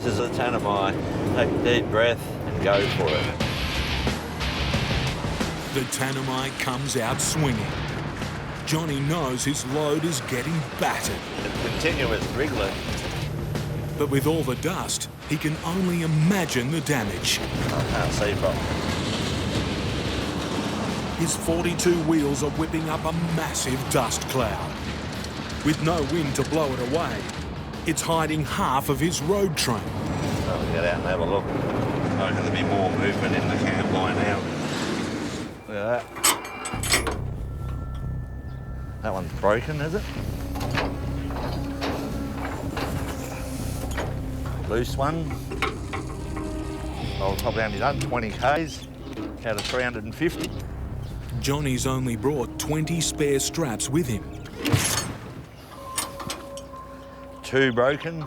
is a Tanami. Take a deep breath and go for it. The Tanami comes out swinging. Johnny knows his load is getting battered. It's continuous wriggling. But with all the dust, he can only imagine the damage. I can't see properly. His 42 wheels are whipping up a massive dust cloud. With no wind to blow it away, it's hiding half of his road train. I'll get out and have a look. I reckon there'll be more movement in the camp by now. Look at that. That one's broken, is it? Loose one. I'll probably only done 20 Ks out of 350. Johnny's only brought 20 spare straps with him. 2 broken.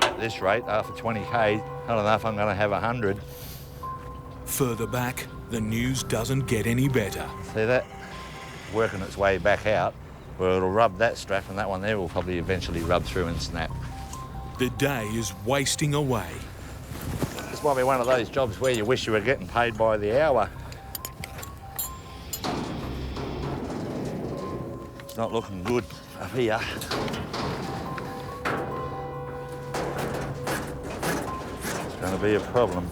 At this rate, after 20 Ks, I don't know if I'm going to have 100. Further back, the news doesn't get any better. See that? Working its way back out, where it'll rub that strap and that one there will probably eventually rub through and snap. The day is wasting away. This might be one of those jobs where you wish you were getting paid by the hour. It's not looking good up here. It's going to be a problem.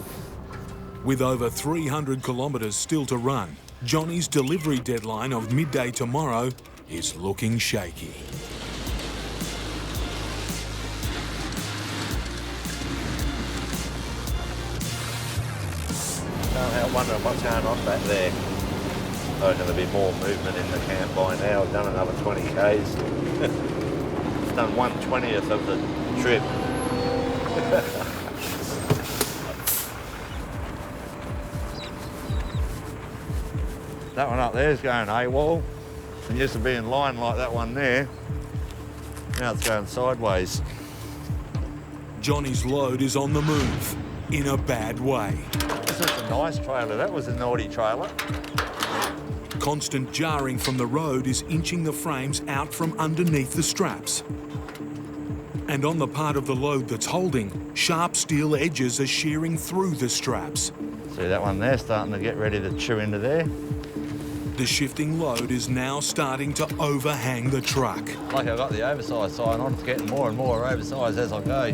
With over 300 kilometres still to run, Johnny's delivery deadline of midday tomorrow is looking shaky. Can't help wondering what's going on back there. I reckon there'll be more movement in the camp by now. I've done another 20 Ks. Done 1/20th of the trip. That one up there is going AWOL. It used to be in line like that one there. Now it's going sideways. Johnny's load is on the move, in a bad way. This is a nice trailer. That was a naughty trailer. Constant jarring from the road is inching the frames out from underneath the straps. And on the part of the load that's holding, sharp steel edges are shearing through the straps. See that one there starting to get ready to chew into there? The shifting load is now starting to overhang the truck. Like I got the oversized sign on, it's getting more and more oversized as I go.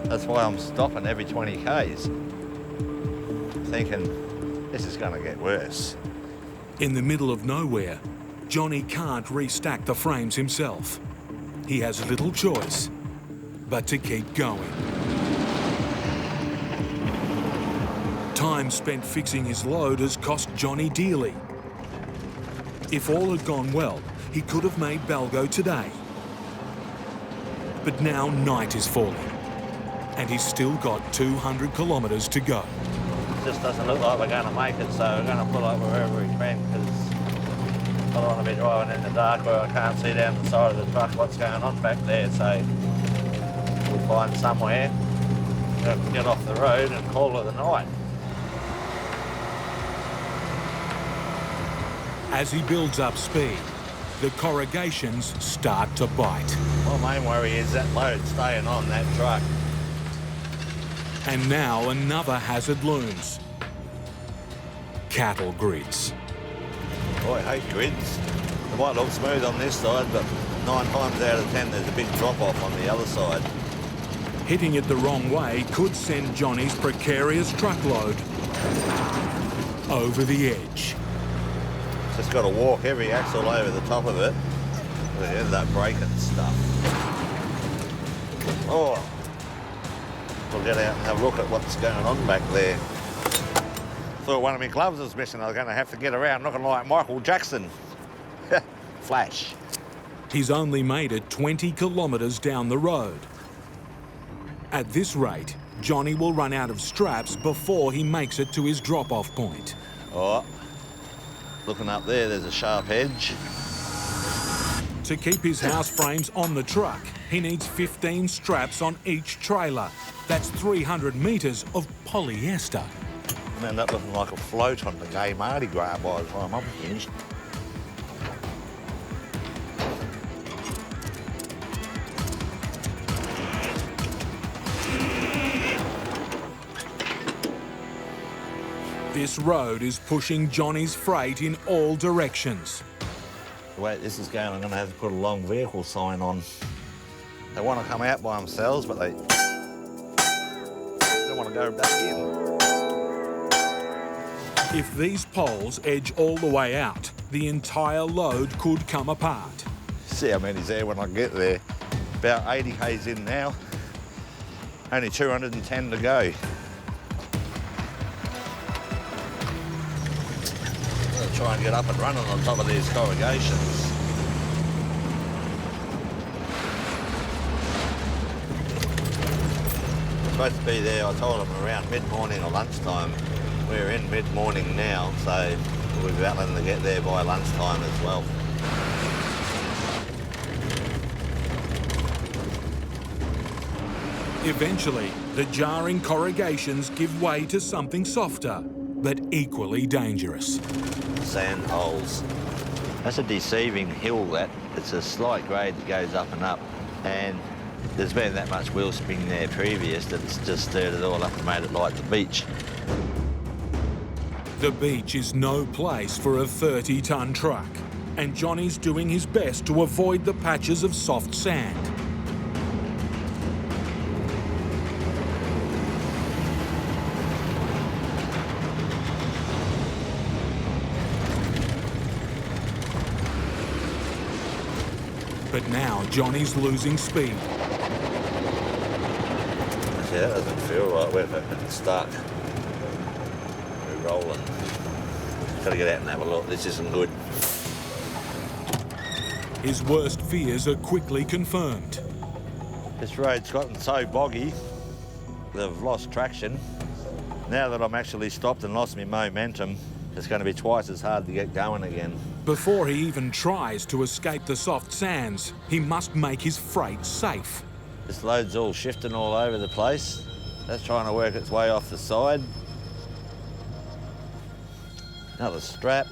That's why I'm stopping every 20 Ks. Thinking, this is going to get worse. In the middle of nowhere, Johnny can't restack the frames himself. He has little choice but to keep going. Time spent fixing his load has cost Johnny dearly. If all had gone well, he could have made Balgo today. But now night is falling, and he's still got 200 kilometres to go. It just doesn't look like we're going to make it, so we're going to pull over wherever we can, because I don't want to be driving in the dark where I can't see down the side of the truck what's going on back there. So we'll find somewhere, get off the road and call it a night. As he builds up speed, the corrugations start to bite. My main worry is that load staying on that truck. And now another hazard looms. Cattle grids. Oh, I hate grids. It might look smooth on this side, but 9 times out of 10 there's a big drop off on the other side. Hitting it the wrong way could send Johnny's precarious truckload over the edge. Just got to walk every axle over the top of it. We end up breaking stuff. Oh, we'll get out and have a look at what's going on back there. Thought one of my gloves was missing. I was going to have to get around looking like Michael Jackson. Flash. He's only made it 20 kilometres down the road. At this rate, Johnny will run out of straps before he makes it to his drop-off point. Oh, looking up there, there's a sharp edge. To keep his house frames on the truck, he needs 15 straps on each trailer. That's 300 metres of polyester. And end up looking like a float on the gay Mardi Gras by the time I'm finished. This road is pushing Johnny's freight in all directions. The way this is going, I'm going to have to put a long vehicle sign on. They want to come out by themselves, but they don't want to go back in. If these poles edge all the way out, the entire load could come apart. See how many's there when I get there. About 80 k's in now. Only 210 to go. I'll try and get up and running on top of these corrugations. Supposed to be there, I told them, around mid-morning or lunchtime. We're in mid-morning now, so we'll be battling to get there by lunchtime as well. Eventually, the jarring corrugations give way to something softer, but equally dangerous. Sand holes. That's a deceiving hill, that. It's a slight grade that goes up and up, and there's been that much wheel spin there previous that it's just stirred it all up and made it like the beach. The beach is no place for a 30-ton truck, and Johnny's doing his best to avoid the patches of soft sand. But now Johnny's losing speed. Yeah, that doesn't feel right. We're stuck. We're rolling. Gotta get out and have a look. This isn't good. His worst fears are quickly confirmed. This road's gotten so boggy, they've lost traction. Now that I'm actually stopped and lost my momentum, it's going to be twice as hard to get going again. Before he even tries to escape the soft sands, he must make his freight safe. This load's all shifting all over the place. That's trying to work its way off the side. Another strap.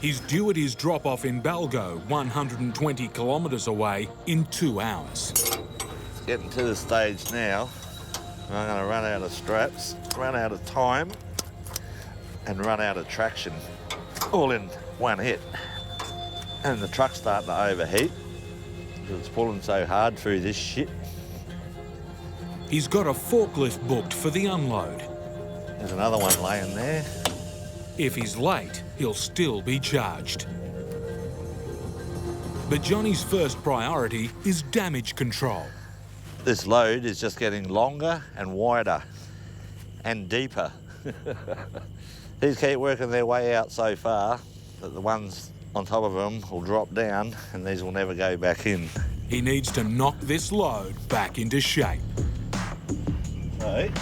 He's due at his drop-off in Balgo, 120 kilometres away, in 2 hours. It's getting to the stage now. I'm going to run out of straps, run out of time, and run out of traction, all in one hit. And the truck's starting to overheat because it's pulling so hard through this shit. He's got a forklift booked for the unload. There's another one laying there. If he's late, he'll still be charged. But Johnny's first priority is damage control. This load is just getting longer and wider and deeper. These keep working their way out so far that the ones on top of them will drop down and these will never go back in. He needs to knock this load back into shape. Right.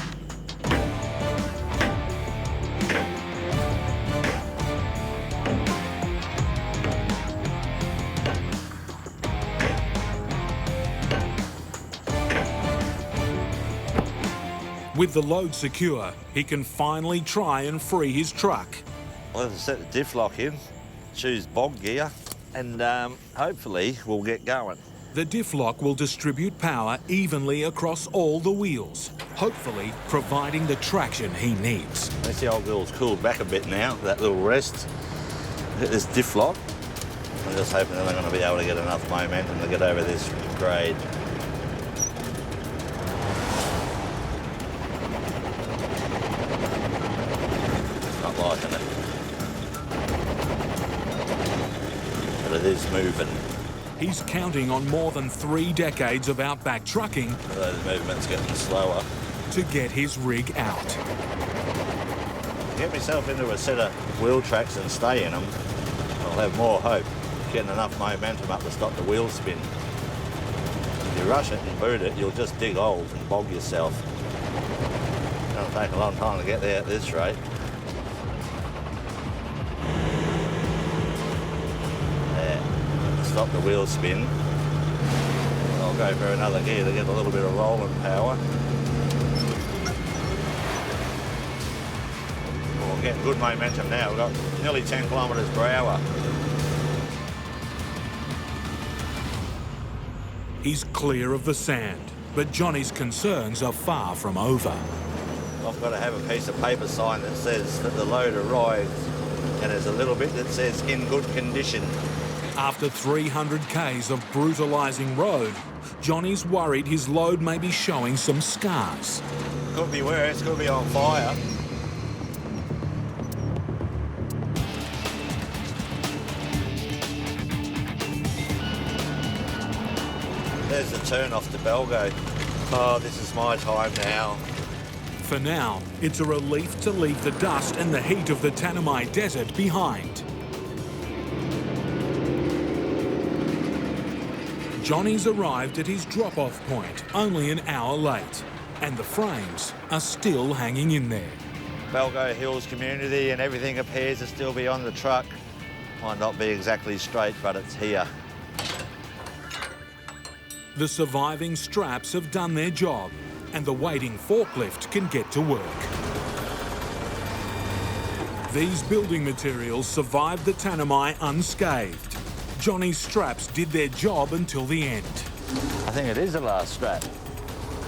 With the load secure, he can finally try and free his truck. I'll have to set the diff lock in, choose bogged gear, and hopefully we'll get going. The diff lock will distribute power evenly across all the wheels, hopefully providing the traction he needs. This old wheel's cooled back a bit now, that little rest. Look at this diff lock. I'm just hoping that they're going to be able to get enough momentum to get over this grade. Not liking it. But it is moving. He's counting on more than 3 decades of outback trucking Although the movement's getting slower. to get his rig out. Get myself into a set of wheel tracks and stay in them, I'll have more hope getting enough momentum up to stop the wheel spin. If you rush it and boot it, you'll just dig holes and bog yourself. It'll take a long time to get there at this rate. There. Stop the wheel spin. I'll go for another gear to get a little bit of rolling power. We're getting good momentum now. We've got nearly 10 kilometres per hour. He's clear of the sand, but Johnny's concerns are far from over. I've got to have a piece of paper sign that says that the load arrived, and there's a little bit that says in good condition. After 300 k's of brutalising road, Johnny's worried his load may be showing some scars. Could be worse, could be on fire. There's the turn off to Belgo. Oh, this is my time now. For now, it's a relief to leave the dust and the heat of the Tanami Desert behind. Johnny's arrived at his drop-off point only an hour late, and the frames are still hanging in there. Belgo Hills community, and everything appears to still be on the truck. Might not be exactly straight, but it's here. The surviving straps have done their job, and the waiting forklift can get to work. These building materials survived the Tanami unscathed. Johnny's straps did their job until the end. I think it is the last strap.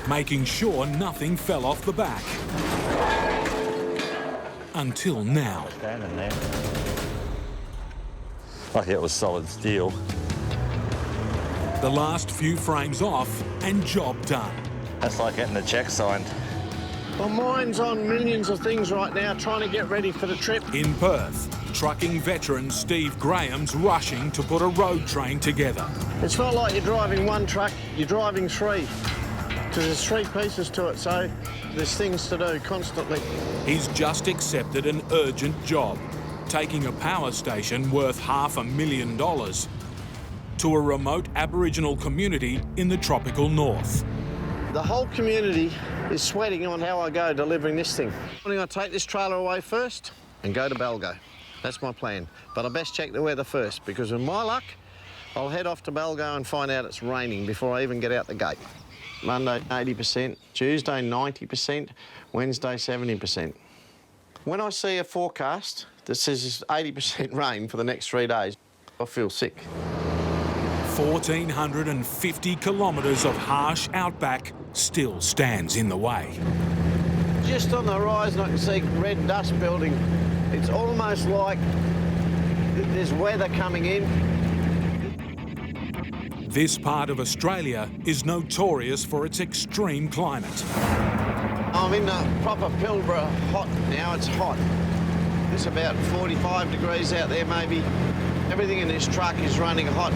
Making sure nothing fell off the back. Until now. Standing there. Like it was solid steel. The last few frames off and job done. That's like getting a cheque signed. My mind's on millions of things right now, trying to get ready for the trip. In Perth, trucking veteran Steve Graham's rushing to put a road train together. It's not like you're driving one truck, you're driving three. Because there's three pieces to it, so there's things to do constantly. He's just accepted an urgent job, taking a power station worth $500,000 to a remote Aboriginal community in the tropical north. The whole community is sweating on how I go delivering this thing. I'm going to take this trailer away first and go to Belgo. That's my plan. But I best check the weather first, because with my luck, I'll head off to Belgo and find out it's raining before I even get out the gate. Monday, 80%, Tuesday, 90%, Wednesday, 70%. When I see a forecast that says 80% rain for the next 3 days, I feel sick. 1,450 kilometres of harsh outback still stands in the way. Just on the horizon, I can see red dust building. It's almost like there's weather coming in. This part of Australia is notorious for its extreme climate. I'm in the proper Pilbara hot now, it's hot. It's about 45 degrees out there maybe. Everything in this truck is running hot.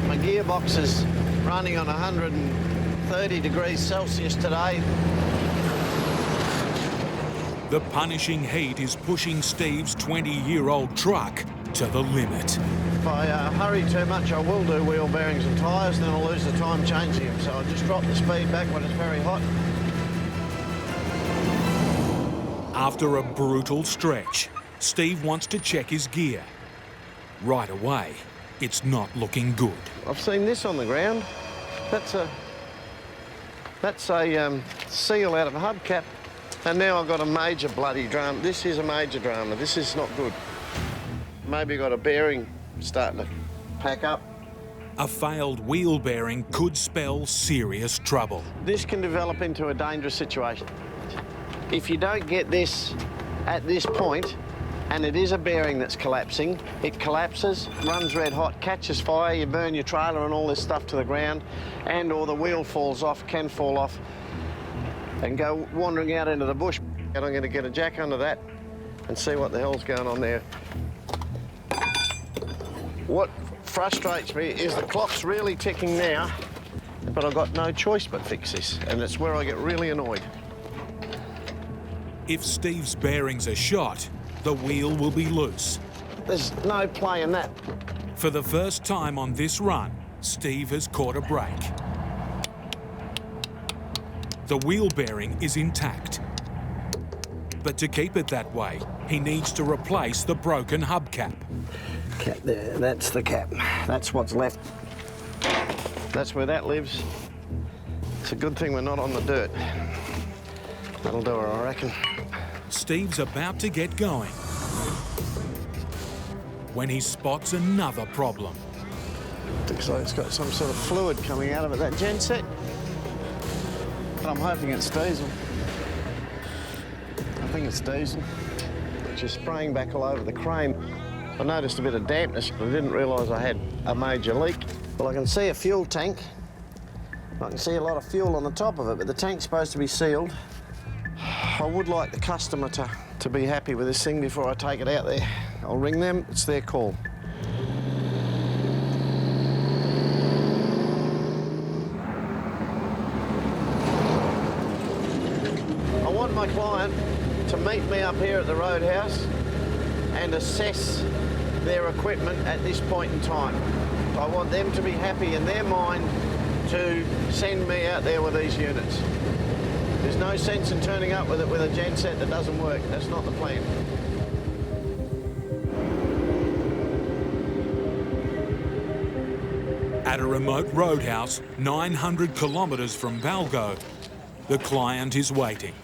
My gearbox is running on 130 degrees Celsius today. The punishing heat is pushing Steve's 20-year-old truck to the limit. If I hurry too much, I will do wheel bearings and tyres, then I'll lose the time changing them. So I just drop the speed back when it's very hot. After a brutal stretch, Steve wants to check his gear. Right away, it's not looking good. I've seen this on the ground. That's a seal out of a hubcap. And now I've got a major bloody drama. This is a major drama. This is not good. Maybe got a bearing starting to pack up. A failed wheel bearing could spell serious trouble. This can develop into a dangerous situation. If you don't get this at this point, and it is a bearing that's collapsing, it collapses, runs red hot, catches fire, you burn your trailer and all this stuff to the ground, and or the wheel falls off, can fall off, and go wandering out into the bush. And I'm going to get a jack under that and see what the hell's going on there. What frustrates me is the clock's really ticking now, but I've got no choice but fix this, and it's where I get really annoyed. If Steve's bearings are shot, the wheel will be loose. There's no play in that. For the first time on this run, Steve has caught a break. The wheel bearing is intact. But to keep it that way, he needs to replace the broken hubcap. Cap there, that's the cap. That's what's left. That's where that lives. It's a good thing we're not on the dirt. That'll do her, I reckon. Steve's about to get going when he spots another problem. Looks like it's got some sort of fluid coming out of it, that genset. But I'm hoping it's diesel. I think it's diesel, which is spraying back all over the crane. I noticed a bit of dampness, but I didn't realise I had a major leak. Well, I can see a fuel tank. I can see a lot of fuel on the top of it, but the tank's supposed to be sealed. I would like the customer to be happy with this thing before I take it out there. I'll ring them, it's their call. I want my client to meet me up here at the roadhouse and assess their equipment at this point in time. I want them to be happy in their mind to send me out there with these units. There's no sense in turning up with it with a genset that doesn't work. That's not the plan. At a remote roadhouse 900 kilometres from Balgo, the client is waiting.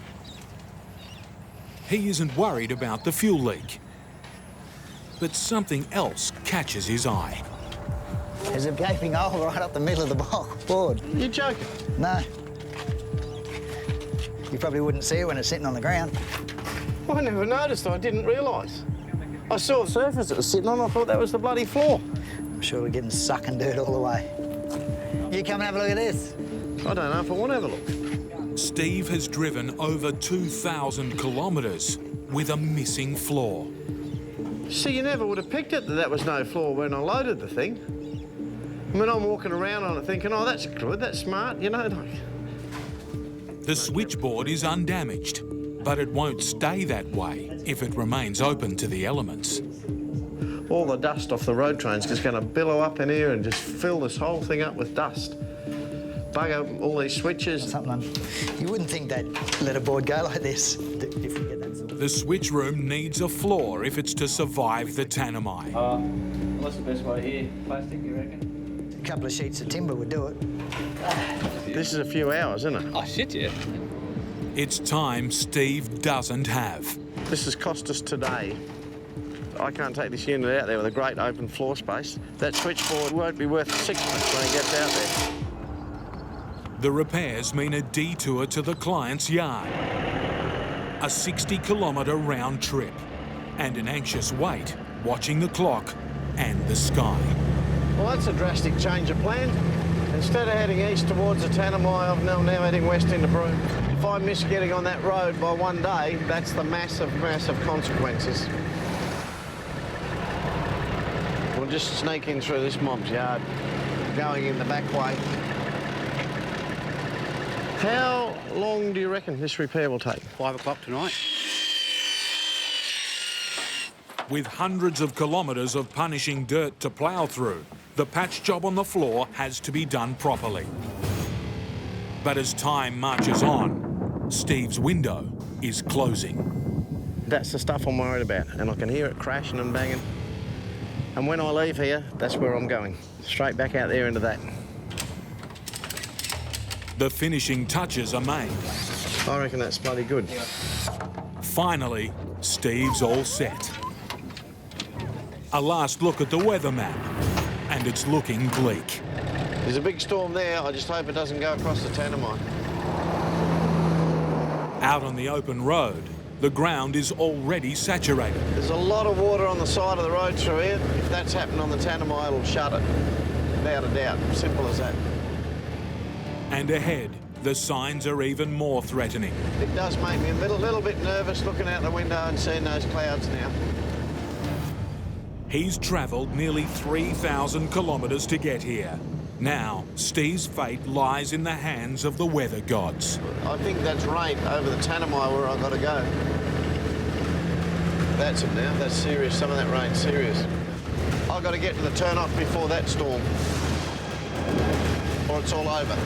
He isn't worried about the fuel leak, but something else catches his eye. There's a gaping hole right up the middle of the board. You're joking? No. You probably wouldn't see it when it's sitting on the ground. I never noticed, I didn't realise. I saw the surface it was sitting on, I thought that was the bloody floor. I'm sure we're getting sucking dirt all the way. You come and have a look at this. I don't know if I want to have a look. Steve has driven over 2,000 kilometres with a missing floor. See, you never would have picked it that there was no floor when I loaded the thing. I mean, I'm walking around on it thinking, oh, that's good, that's smart, you know. Like... The switchboard is undamaged, but it won't stay that way if it remains open to the elements. All the dust off the road train's just going to billow up in here and just fill this whole thing up with dust. Bugger all these switches. You wouldn't think they'd let a board go like this if we get that sort of... The switch room needs a floor if it's to survive the Tanami. What's the best way here? Plastic, you reckon? A couple of sheets of timber would do it. This is a few hours, isn't it? Oh, shit, yeah. It's time Steve doesn't have. This has cost us today. I can't take this unit out there with a great open floor space. That switchboard won't be worth sixpence when it gets out there. The repairs mean a detour to the client's yard, a 60-kilometre round trip, and an anxious wait, watching the clock and the sky. Well, that's a drastic change of plan. Instead of heading east towards the Tanami, I'm now heading west into Broome. If I miss getting on that road by one day, that's the massive, massive consequences. We'll just sneak in through this mob's yard, going in the back way. How long do you reckon this repair will take? 5 o'clock tonight. With hundreds of kilometres of punishing dirt to plough through, the patch job on the floor has to be done properly. But as time marches on, Steve's window is closing. That's the stuff I'm worried about, and I can hear it crashing and banging. And when I leave here, that's where I'm going. Straight back out there into that. The finishing touches are made. I reckon that's bloody good. Finally, Steve's all set. A last look at the weather map, and it's looking bleak. There's a big storm there. I just hope it doesn't go across the Tanami. Out on the open road, the ground is already saturated. There's a lot of water on the side of the road through here. If that's happened on the Tanami, it'll shut it. Without a doubt. Simple as that. And ahead, the signs are even more threatening. It does make me a little bit nervous looking out the window and seeing those clouds now. He's travelled nearly 3,000 kilometres to get here. Now, Steve's fate lies in the hands of the weather gods. I think that's rain over the Tanami where I've got to go. That's it now. That's serious. Some of that rain's serious. I've got to get to the turn-off before that storm, or it's all over.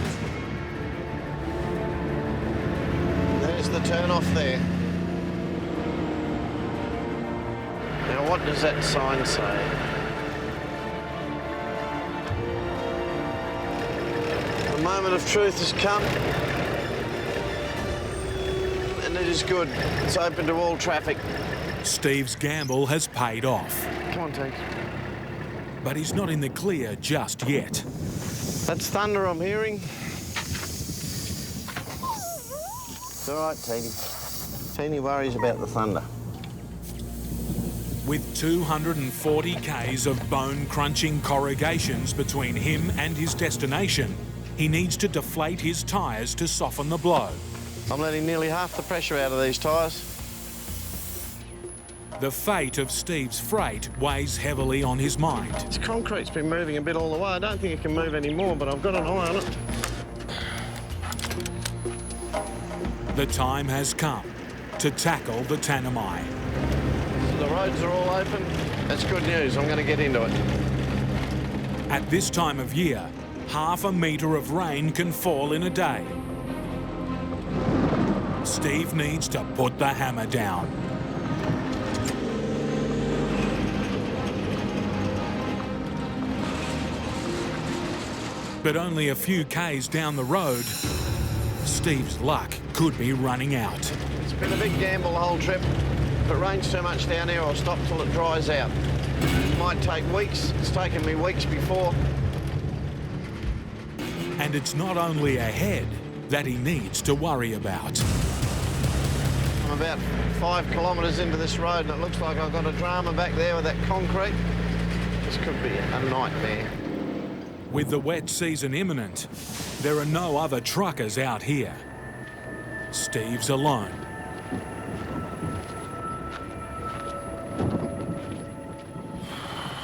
There's the turn-off there. Now, what does that sign say? The moment of truth has come, and it is good. It's open to all traffic. Steve's gamble has paid off. Come on, Tex. But he's not in the clear just yet. That's thunder I'm hearing. It's all right, Teeny. Teeny worries about the thunder. With 240 k's of bone-crunching corrugations between him and his destination, he needs to deflate his tyres to soften the blow. I'm letting nearly half the pressure out of these tyres. The fate of Steve's freight weighs heavily on his mind. This concrete's been moving a bit all the way. I don't think it can move any more, but I've got an eye on it. The time has come to tackle the Tanami. The roads are all open. That's good news. I'm going to get into it. At this time of year, half a metre of rain can fall in a day. Steve needs to put the hammer down. But only a few k's down the road, Steve's luck could be running out. It's been a big gamble the whole trip. If it rains too much down here, I'll stop till it dries out. It might take weeks. It's taken me weeks before. And it's not only ahead that he needs to worry about. I'm about 5 kilometres into this road and it looks like I've got a drama back there with that concrete. This could be a nightmare. With the wet season imminent, there are no other truckers out here. Steve's alone.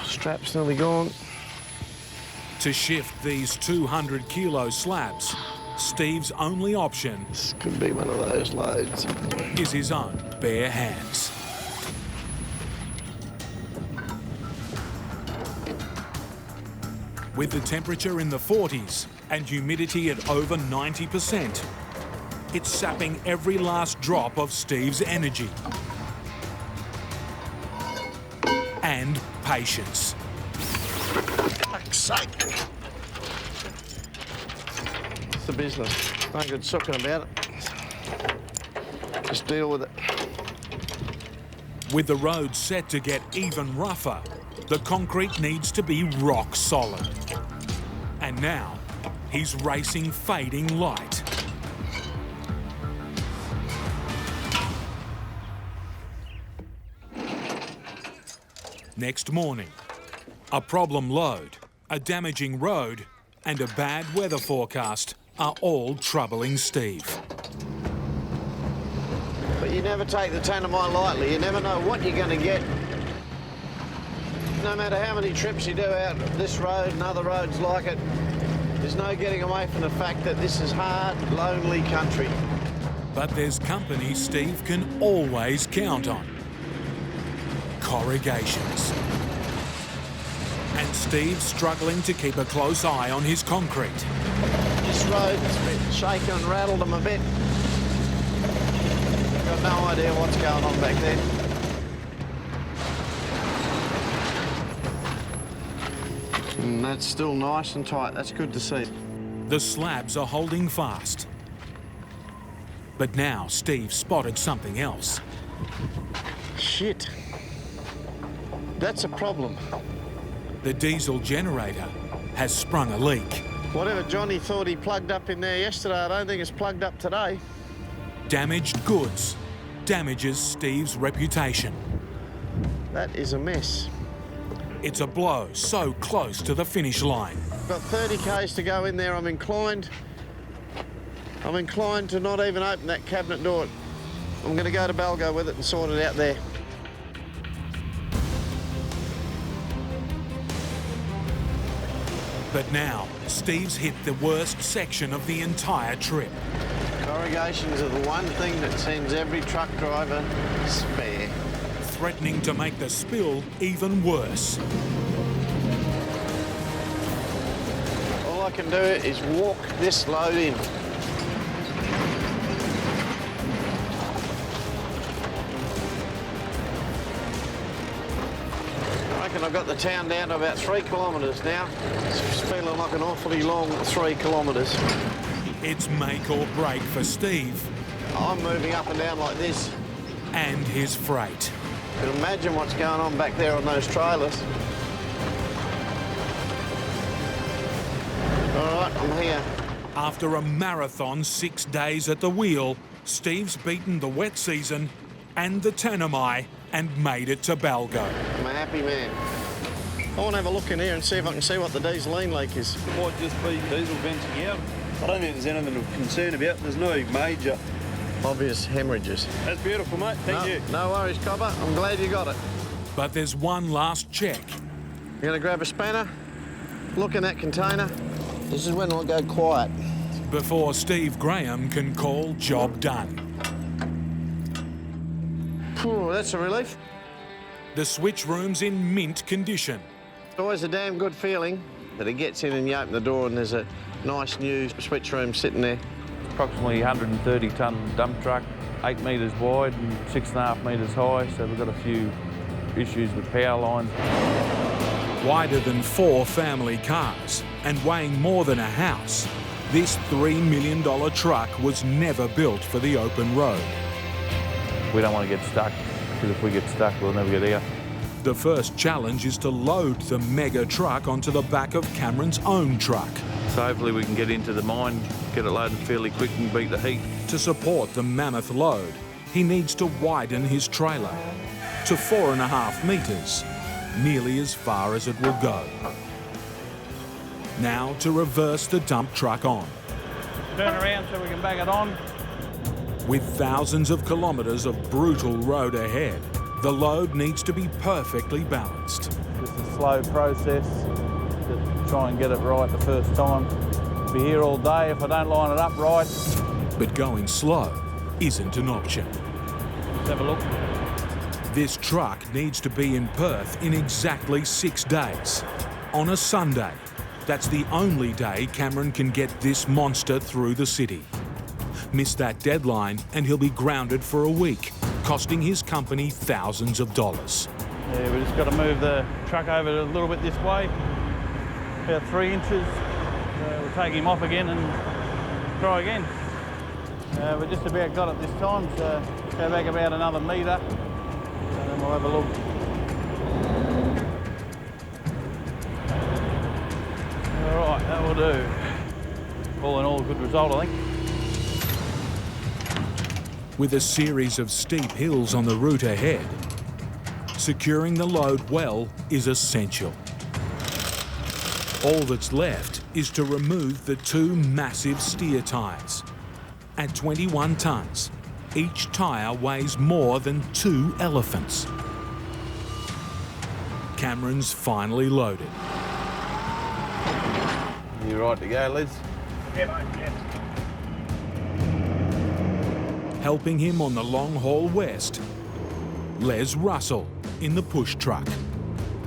Strap's nearly gone. To shift these 200 kilo slabs, Steve's only option This could be one of those loads. is his own bare hands. With the temperature in the 40s and humidity at over 90%, it's sapping every last drop of Steve's energy and patience. Fuck's sake. It's the business. No good sucking about it. Just deal with it. With the road set to get even rougher, the concrete needs to be rock solid. And now, he's racing fading light. Next morning, a problem load, a damaging road, and a bad weather forecast are all troubling Steve. But you never take the Tanami lightly. You never know what you're going to get. No matter how many trips you do out this road and other roads like it, there's no getting away from the fact that this is hard, lonely country. But there's company Steve can always count on. Corrugations. And Steve's struggling to keep a close eye on his concrete. This road's been shaken and rattled them a bit. Got no idea what's going on back there. And that's still nice and tight. That's good to see. The slabs are holding fast. But now Steve spotted something else. Shit. That's a problem. The diesel generator has sprung a leak. Whatever Johnny thought he plugged up in there yesterday, I don't think it's plugged up today. Damaged goods damages Steve's reputation. That is a mess. It's a blow so close to the finish line. Got 30 k's to go in there. I'm inclined to not even open that cabinet door. I'm going to go to Balgo with it and sort it out there. But now, Steve's hit the worst section of the entire trip. Corrugations are the one thing that sends every truck driver spare. Threatening to make the spill even worse. All I can do is walk this load in. I reckon I've got the town down to about 3 kilometres now. It's feeling like an awfully long 3 kilometres. It's make or break for Steve. I'm moving up and down like this. And his freight. You can imagine what's going on back there on those trailers. All right, I'm here. After a marathon 6 days at the wheel, Steve's beaten the wet season and the Tanami and made it to Balgo. I'm a happy man. I want to have a look in here and see if I can see what the dieseline leak is. Might just be diesel venting out. I don't think there's anything to concern about. There's no major. Obvious hemorrhages. That's beautiful, mate. Thank you. No worries, Cobber. I'm glad you got it. But there's one last check. You're going to grab a spanner, look in that container. This is when I'll go quiet. Before Steve Graham can call job done. Phew, that's a relief. The switch room's in mint condition. It's always a damn good feeling that it gets in and you open the door and there's a nice new switch room sitting there. Approximately 130-tonne dump truck, 8 metres wide and 6.5 metres high, so we've got a few issues with power lines. Wider than 4 family cars and weighing more than a house, this $3 million truck was never built for the open road. We don't want to get stuck, because if we get stuck, we'll never get out. The first challenge is to load the mega truck onto the back of Cameron's own truck. So hopefully we can get into the mine, get it loaded fairly quick and beat the heat. To support the mammoth load, he needs to widen his trailer to 4.5 metres, nearly as far as it will go. Now to reverse the dump truck on. Turn around so we can back it on. With thousands of kilometres of brutal road ahead, the load needs to be perfectly balanced. It's a slow process to try and get it right the first time. I'll be here all day if I don't line it up right. But going slow isn't an option. Let's have a look. This truck needs to be in Perth in exactly 6 days. On a Sunday. That's the only day Cameron can get this monster through the city. Miss that deadline and he'll be grounded for a week, costing his company thousands of dollars. Yeah, we just got to move the truck over a little bit this way, about 3 inches. We'll take him off again and try again. We just about got it this time, so go back about another metre and then we'll have a look. All right, that will do. All in all, a good result, I think. With a series of steep hills on the route ahead, securing the load well is essential. All that's left is to remove the 2 massive steer tyres. At 21 tonnes, each tyre weighs more than 2 elephants. Cameron's finally loaded. You right to go, Liz? Yeah, mate, yeah. Helping him on the long haul west, Les Russell in the push truck.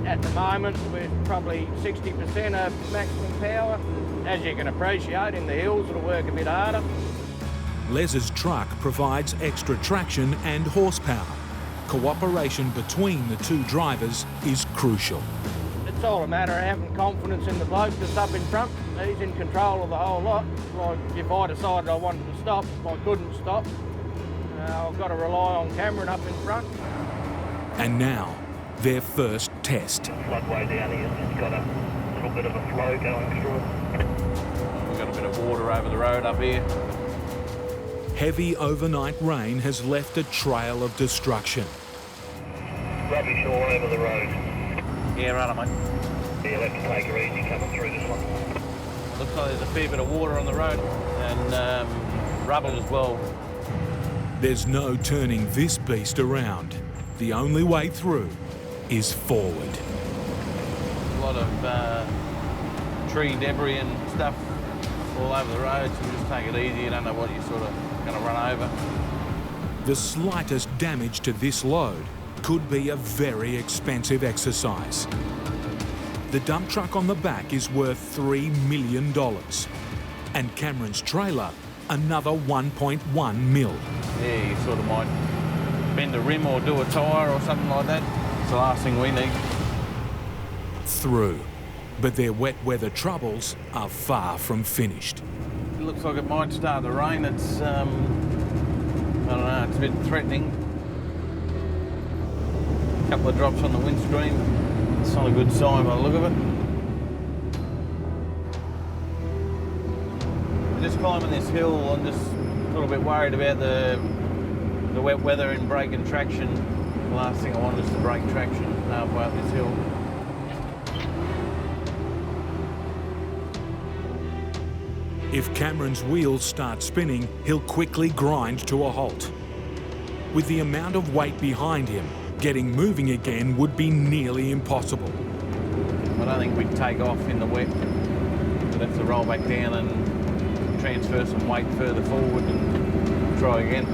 At the moment, we're probably 60% of maximum power. As you can appreciate, in the hills, it'll work a bit harder. Les's truck provides extra traction and horsepower. Cooperation between the 2 drivers is crucial. It's all a matter of having confidence in the bloke that's up in front. He's in control of the whole lot. Like if I decided I wanted to stop, I couldn't stop. I've got to rely on Cameron up in front. And now, their first test. Floodway down here, it's got a little bit of a flow going through it. We've got a bit of water over the road up here. Heavy overnight rain has left a trail of destruction. Rubbish all over the road. Yeah, right, mate. Yeah, you'll have to take her easy coming through this one. Looks like there's a fair bit of water on the road and rubble as well. There's no turning this beast around. The only way through is forward. A lot of tree debris and stuff all over the road, so just take it easy. You don't know what you're sort of going to run over. The slightest damage to this load could be a very expensive exercise. The dump truck on the back is worth $3 million, and Cameron's trailer another 1.1 mil. Yeah, you sort of might bend a rim or do a tyre or something like that. It's the last thing we need. Through, but their wet weather troubles are far from finished. It looks like it might start to rain. It's, I don't know, it's a bit threatening. A couple of drops on the windscreen. It's not a good sign by the look of it. Just climbing this hill, I'm just little bit worried about the wet weather and braking traction. The last thing I want is to brake traction halfway up this hill. If Cameron's wheels start spinning, he'll quickly grind to a halt. With the amount of weight behind him, getting moving again would be nearly impossible. I don't think we'd take off in the wet. We'd have to roll back down and transfer some weight further forward and try again.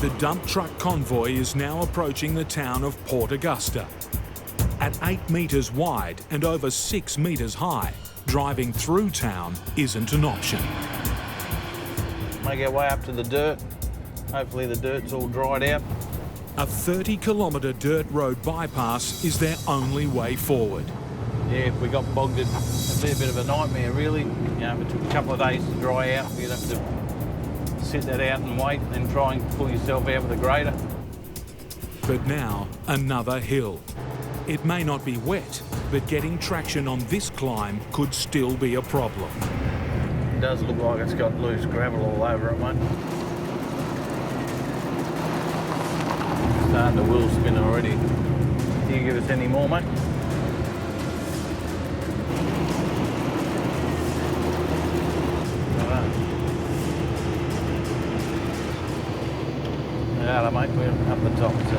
The dump truck convoy is now approaching the town of Port Augusta. At 8 metres wide and over 6 metres high, driving through town isn't an option. Make our way up to the dirt. Hopefully the dirt's all dried out. A 30-kilometre dirt road bypass is their only way forward. Yeah, if we got bogged, it'd be a bit of a nightmare, really. You know, if it took a couple of days to dry out, you'd have to sit that out and wait, and then try and pull yourself out with a grader. But now, another hill. It may not be wet, but getting traction on this climb could still be a problem. It does look like it's got loose gravel all over it, mate. Starting to wheel spin already. Can you give us any more, mate? Yeah, mate, we're up the top, so.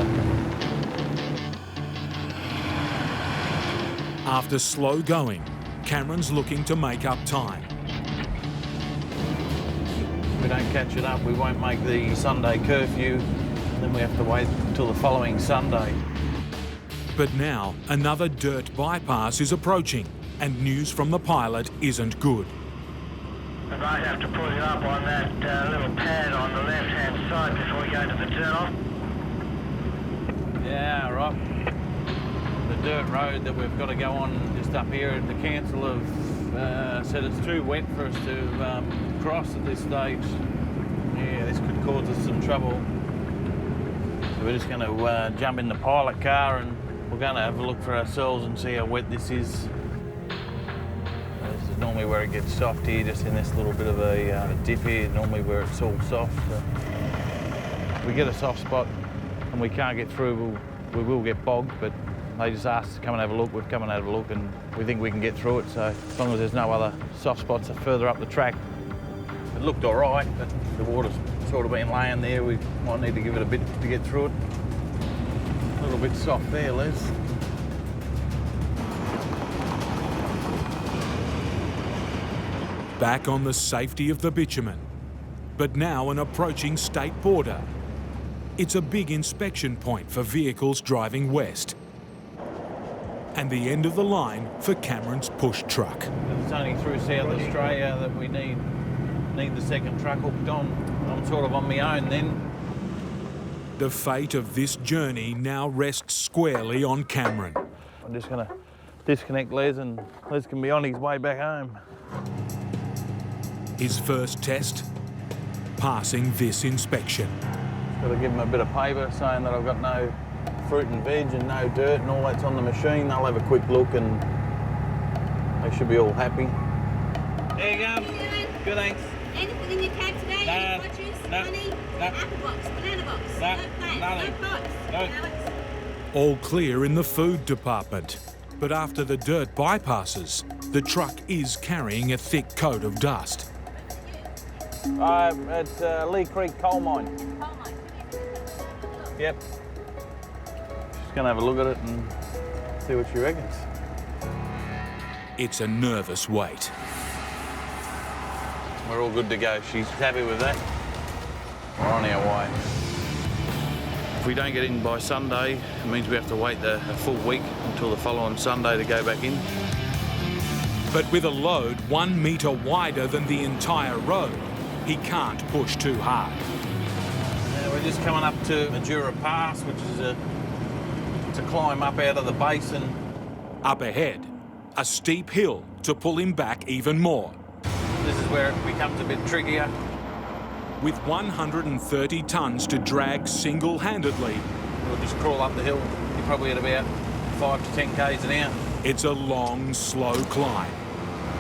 After slow going, Cameron's looking to make up time. If we don't catch it up, we won't make the Sunday curfew, and then we have to wait until the following Sunday. But now, another dirt bypass is approaching, and news from the pilot isn't good. We might have to put it up on that little pad on the left-hand side before we go to the turn-off. Yeah, right. The dirt road that we've got to go on just up here, the council have said it's too wet for us to cross at this stage. Yeah, this could cause us some trouble. So we're just going to jump in the pilot car and we're going to have a look for ourselves and see how wet this is. This is normally where it gets soft here, just in this little bit of a dip here, normally where it's all soft. So if we get a soft spot and we can't get through, we will get bogged, but they just asked us to come and have a look. We've come and had a look and we think we can get through it, so as long as there's no other soft spots further up the track. It looked all right, but the water's sort of been laying there. We might need to give it a bit to get through it. A little bit soft there, Les. Back on the safety of the bitumen, but now an approaching state border. It's a big inspection point for vehicles driving west. And the end of the line for Cameron's push truck. It's only through South Australia that we need the second truck hooked on. I'm sort of on my own then. The fate of this journey now rests squarely on Cameron. I'm just going to disconnect Les and Les can be on his way back home. His first test, passing this inspection. Got to give them a bit of paper saying that I've got no fruit and veg and no dirt and all that's on the machine. They'll have a quick look and they should be all happy. There you go. Good, thanks. Anything in your cab today? No, Any watches, no, money, no. apple box, banana box, No, no plants, nothing. no pots, No. Alex? All clear in the food department. But after the dirt bypasses, the is carrying a thick coat of dust. It's Lee Creek Coal Mine. Coal mine. Yep. Just going to have a look at it and see what she reckons. It's a nervous wait. We're all good to go. She's happy with that. We're on our way. If we don't get in by Sunday, it means we have to wait a full week until the following Sunday to go back in. But with a load 1 metre wider than the entire road, he can't push too hard. We're just coming up to Majura Pass, which is a climb up out of the basin. Up ahead, a steep hill to pull him back even more. This is where it becomes a bit trickier. With 130 tonnes to drag single-handedly, We'll just crawl up the hill. You're probably at about 5 to 10 k's an hour. It's a long, slow climb.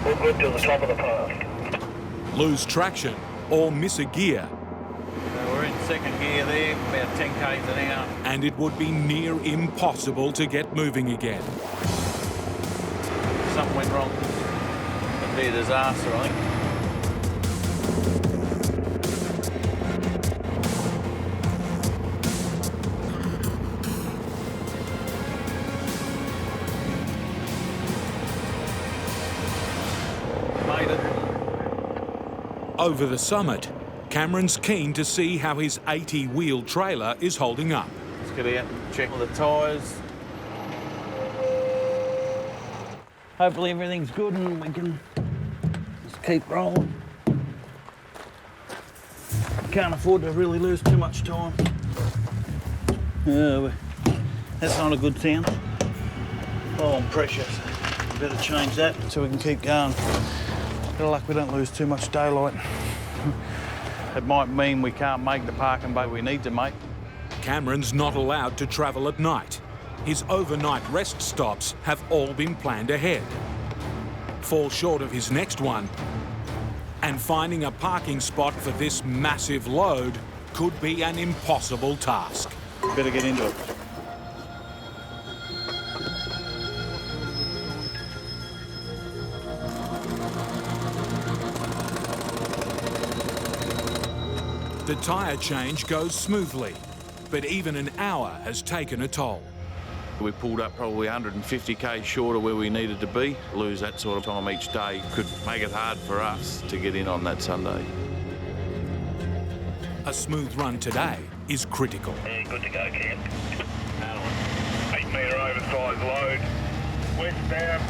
We're good to the top of the path. Lose traction or miss a gear, So we're in second gear there, about 10 k's an hour. and it would be near impossible to get moving again. If something went wrong, it'd be a disaster, I think. Made it. Over the summit, Cameron's keen to see how his 80-wheel trailer is holding up. Let's get out and check all the tyres. Hopefully everything's good and we can just keep rolling. Can't afford to really lose too much time. That's not a good sound. Low on pressure, so we better change that so we can keep going. Bit of luck we don't lose too much daylight. It might mean we can't make the parking bay we need to make. Cameron's not allowed to travel at night. His overnight rest stops have all been planned ahead. Fall short of his next one, and finding a parking spot for this massive load could be an impossible task. Better get into it. The tyre change goes smoothly, but even an hour has taken a toll. We pulled up probably 150 k's short of where we needed to be. Lose that sort of time each day could make it hard for us to get in on that Sunday. A smooth run today is critical. Yeah, good to go, Cam. 8 metre oversized load. Westbound.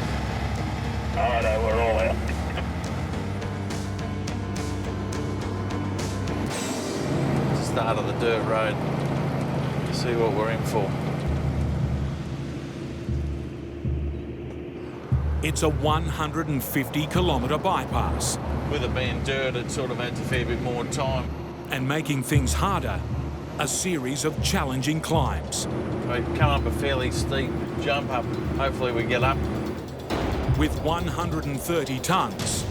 Oh no, we're all out. Start of the dirt road to see what we're in for. It's a 150-kilometre bypass, With it being dirt, it sort of adds a fair bit more time. and making things harder, a series of challenging climbs. We come up a fairly steep jump up. Hopefully we get up. With 130 tonnes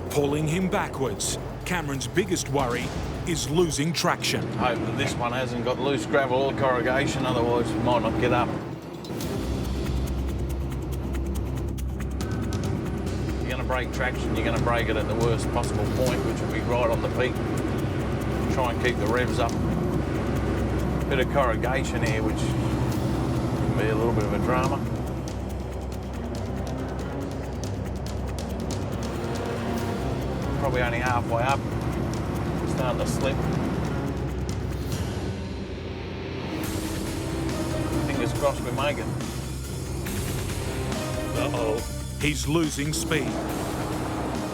pulling him backwards, Cameron's biggest worry is losing traction. Hope that this one hasn't got loose gravel or corrugation, otherwise we might not get up. If you're going to break traction, you're going to break it at the worst possible point, which will be right on the peak. Try and keep the revs up. Bit of corrugation here, which can be a little bit of a drama. Probably only halfway up. Starting to slip. Fingers crossed we make it. Uh-oh. He's losing speed.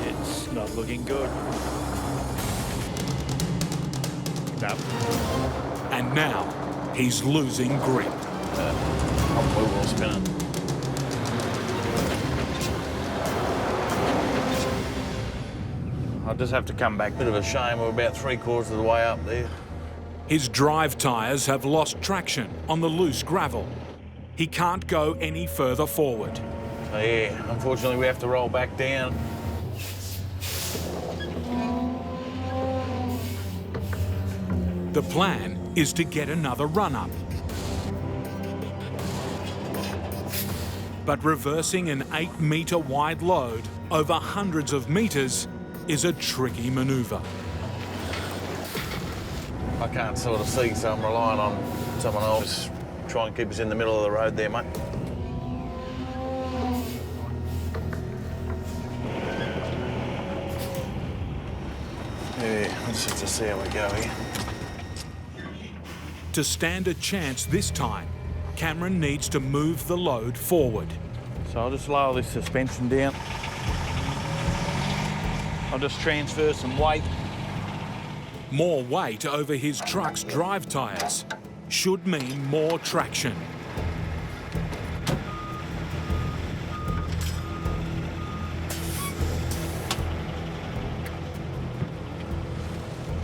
It's not looking good. No. And now he's losing grip. We will spin it. I'll just have to come back. Bit of a shame, we're about 3/4 of the way up there. His drive tyres have lost traction on the loose gravel. He can't go any further forward. So yeah, unfortunately we have to roll back down. The plan is to get another run up. But reversing an 8-metre wide load over hundreds of metres is a tricky manoeuvre. I can't sort of see, so I'm relying on someone else. Try and keep us in the middle of the road there, mate. Yeah, let's just see how we go here. To stand a chance this time, Cameron needs to move the load forward. So I'll just lower this suspension down. I'll just transfer some weight. More weight over his truck's drive tyres should mean more traction.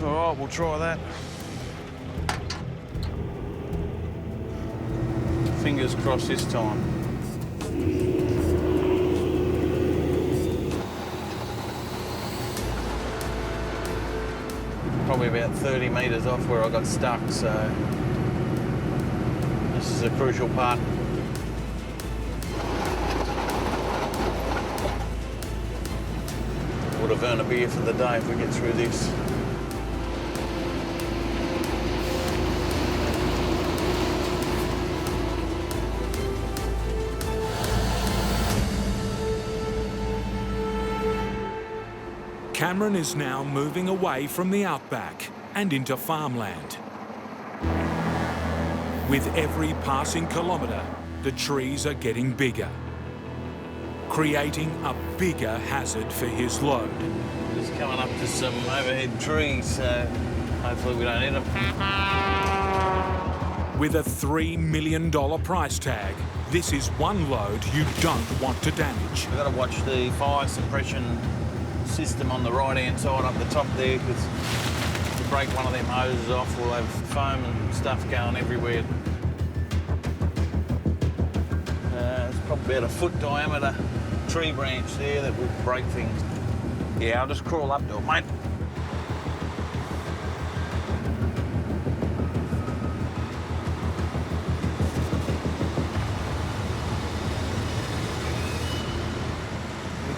All right, we'll try that. Fingers crossed this time. Probably about 30 metres off where I got stuck, so this is a crucial part. Would have earned a beer for the day if we get through this. Cameron is now moving away from the outback and into farmland. With every passing kilometre, the trees are getting bigger, creating a bigger hazard for his load. Just coming up to some overhead trees, so hopefully we don't hit them. With a $3 million price tag, this is one load you don't want to damage. We've got to watch the fire suppression system on the right-hand side up the top there, because if you break one of them hoses off, we'll have foam and stuff going everywhere. It's probably about a foot diameter tree branch there that will break things. Yeah, I'll just crawl up to it, mate.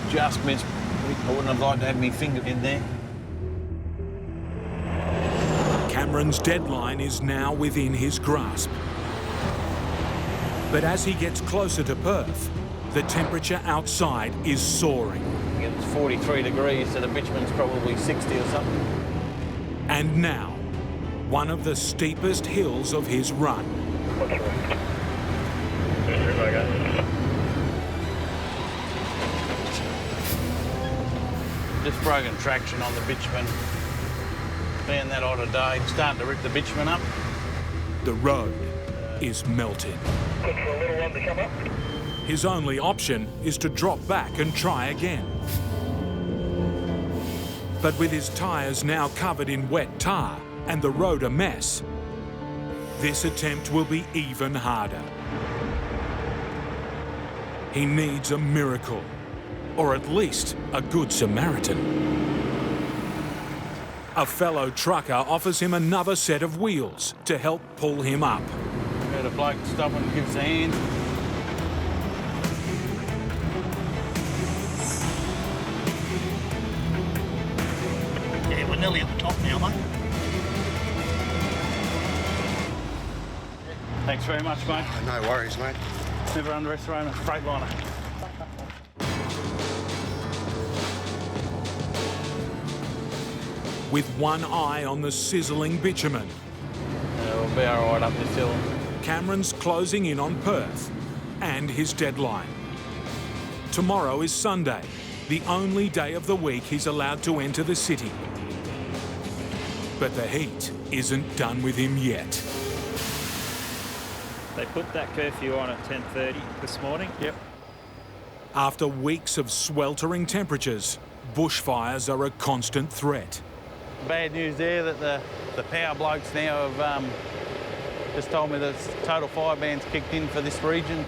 Just missed. I wouldn't have liked to have my finger in there. Cameron's deadline is now within his grasp. But as he gets closer to Perth, the temperature outside is soaring. It's 43 degrees, so the bitumen's probably 60 or something. And now, one of the steepest hills of his run. Just broken traction on the bitumen. Being that odd a day, starting to rip the bitumen up. The road is melted. Good for a little one to come up. His only option is to drop back and try again. But with his tyres now covered in wet tar and the road a mess, this attempt will be even harder. He needs a miracle, or at least a good Samaritan. A fellow trucker offers him another set of wheels to help pull him up. Got a bloke stop and give us a hand. Yeah, we're nearly at the top now, mate. Thanks very much, mate. No worries, mate. Never underestimate a freightliner. With one eye on the sizzling bitumen, We'll be all right up this hill. Cameron's closing in on Perth and his deadline. Tomorrow is Sunday, the only day of the week he's allowed to enter the city. But the heat isn't done with him yet. They put that curfew on at 10:30 this morning. Yep. After weeks of sweltering temperatures, bushfires are a constant threat. Bad news there that the power blokes now have just told me that total fire ban's kicked in for this region.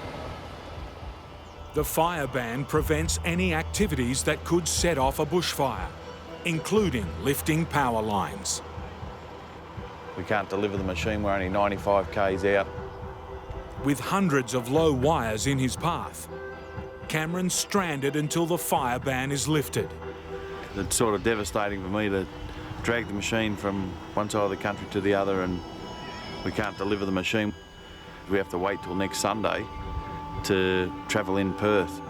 The fire ban prevents any activities that could set off a bushfire, including lifting power lines. We can't deliver the machine, we're only 95 k's out. With hundreds of low wires in his path, Cameron's stranded until the fire ban is lifted. It's sort of devastating for me to drag the machine from one side of the country to the other, and we can't deliver the machine. We have to wait till next Sunday to travel in Perth.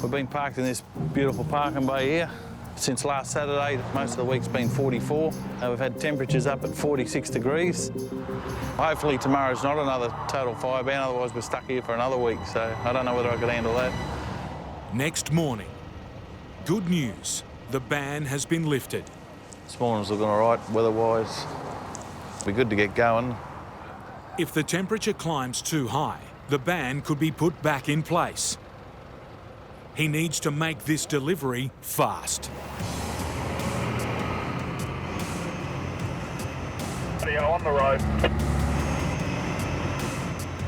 We've been parked in this beautiful parking bay here since last Saturday. Most of the week's been 44. We've had temperatures up at 46 degrees. Hopefully tomorrow's not another total fire ban, otherwise we're stuck here for another week, so I don't know whether I could handle that. Next morning, good news, the ban has been lifted. This morning's looking all right weather-wise. Be good to get going. If the temperature climbs too high, the ban could be put back in place. He needs to make this delivery fast. On the road.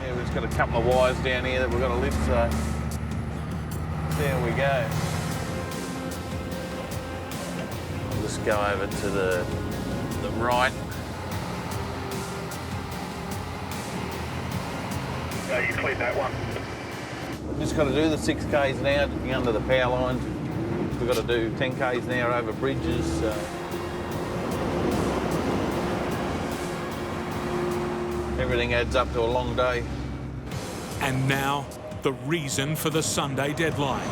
Yeah, we was got a couple of wires down here that we've got to lift, so there we go. I'll just go over to the right. No, you clean that one. Just got to do the 6Ks now, getting under the power lines. We've got to do 10Ks now over bridges. Everything adds up to a long day. And now, the reason for the Sunday deadline.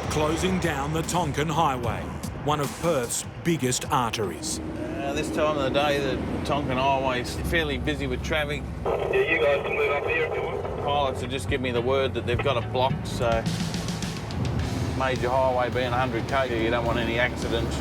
Closing down the Tonkin Highway, one of Perth's biggest arteries. This time of the day, the Tonkin Highway is fairly busy with traffic. Yeah, you guys can move up here if you want. Pilots have just given me the word that they've got it blocked, so major highway being 100k, you don't want any accidents.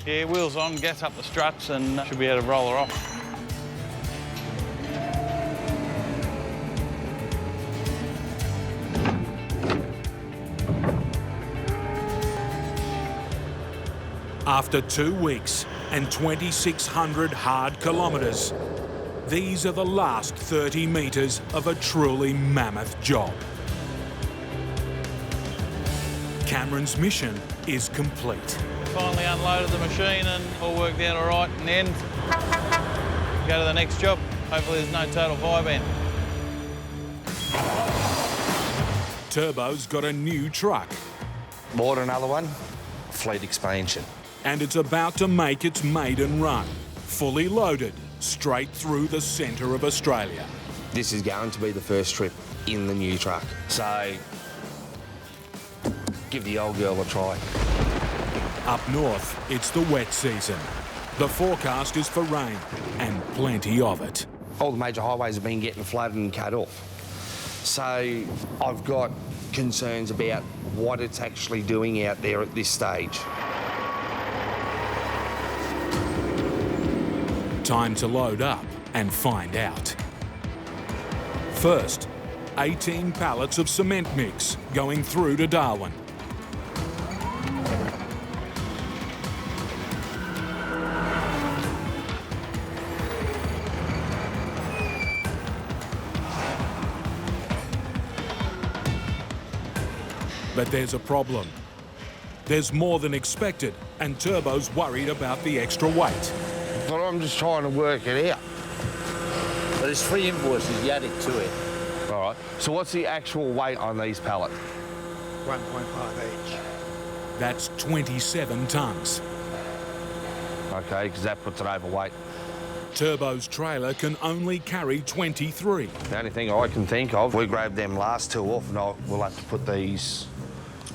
Yeah, wheels on, gas up the struts and should be able to roll her off. After 2 weeks and 2,600 hard kilometres, these are the last 30 metres of a truly mammoth job. Cameron's mission is complete. Finally unloaded the machine and all worked out all right in the end. Go to the next job. Hopefully there's no total vibe end. Turbo's got a new truck. Bought another one, fleet expansion. And it's about to make its maiden run, fully loaded, straight through the centre of Australia. This is going to be the first trip in the new truck. So, give the old girl a try. Up north, it's the wet season. The forecast is for rain, and plenty of it. All the major highways have been getting flooded and cut off. So I've got concerns about what it's actually doing out there at this stage. Time to load up and find out. First, 18 pallets of cement mix going through to Darwin. But there's a problem. There's more than expected, and Turbo's worried about the extra weight. But I'm just trying to work it out. But there's 3 invoices you added to it. All right. So what's the actual weight on these pallets? 1.5 each. That's 27 tonnes. Okay, because that puts it overweight. Turbo's trailer can only carry 23. The only thing I can think of, we grabbed them last 2 off, and we'll have to put these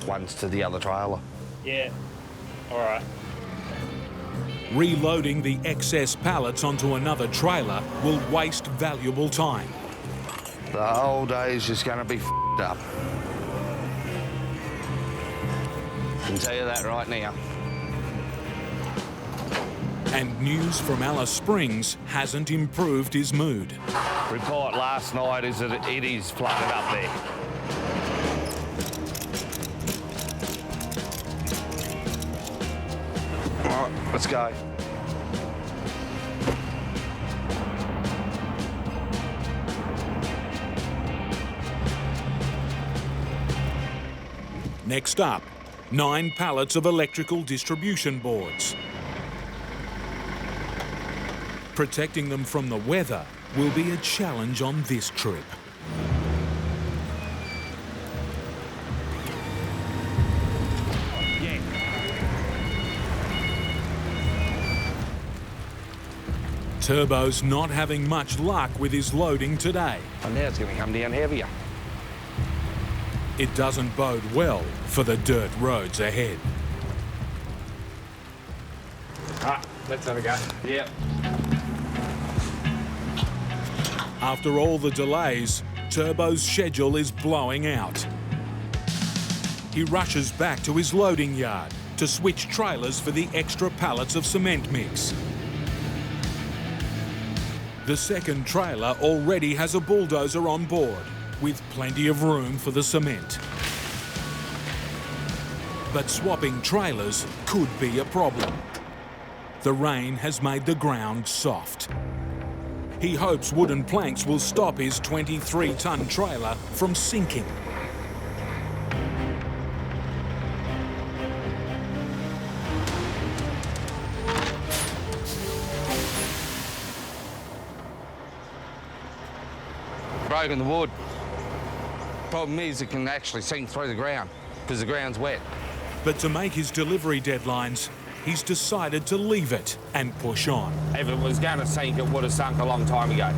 ones to the other trailer. Yeah, all right. Reloading the excess pallets onto another trailer will waste valuable time. The whole day is just going to be f***ed up. I can tell you that right now. And news from Alice Springs hasn't improved his mood. Report last night is that it is flooded up there. All right, let's go. Next up, 9 pallets of electrical distribution boards. Protecting them from the weather will be a challenge on this trip. Turbo's not having much luck with his loading today. And now it's going to come down heavier. It doesn't bode well for the dirt roads ahead. Let's have a go. Yep. After all the delays, Turbo's schedule is blowing out. He rushes back to his loading yard to switch trailers for the extra pallets of cement mix. The second trailer already has a bulldozer on board, with plenty of room for the cement. But swapping trailers could be a problem. The rain has made the ground soft. He hopes wooden planks will stop his 23-ton trailer from sinking. Broken the wood. Problem is it can actually sink through the ground because the ground's wet. But to make his delivery deadlines, he's decided to leave it and push on. If it was going to sink, it would have sunk a long time ago.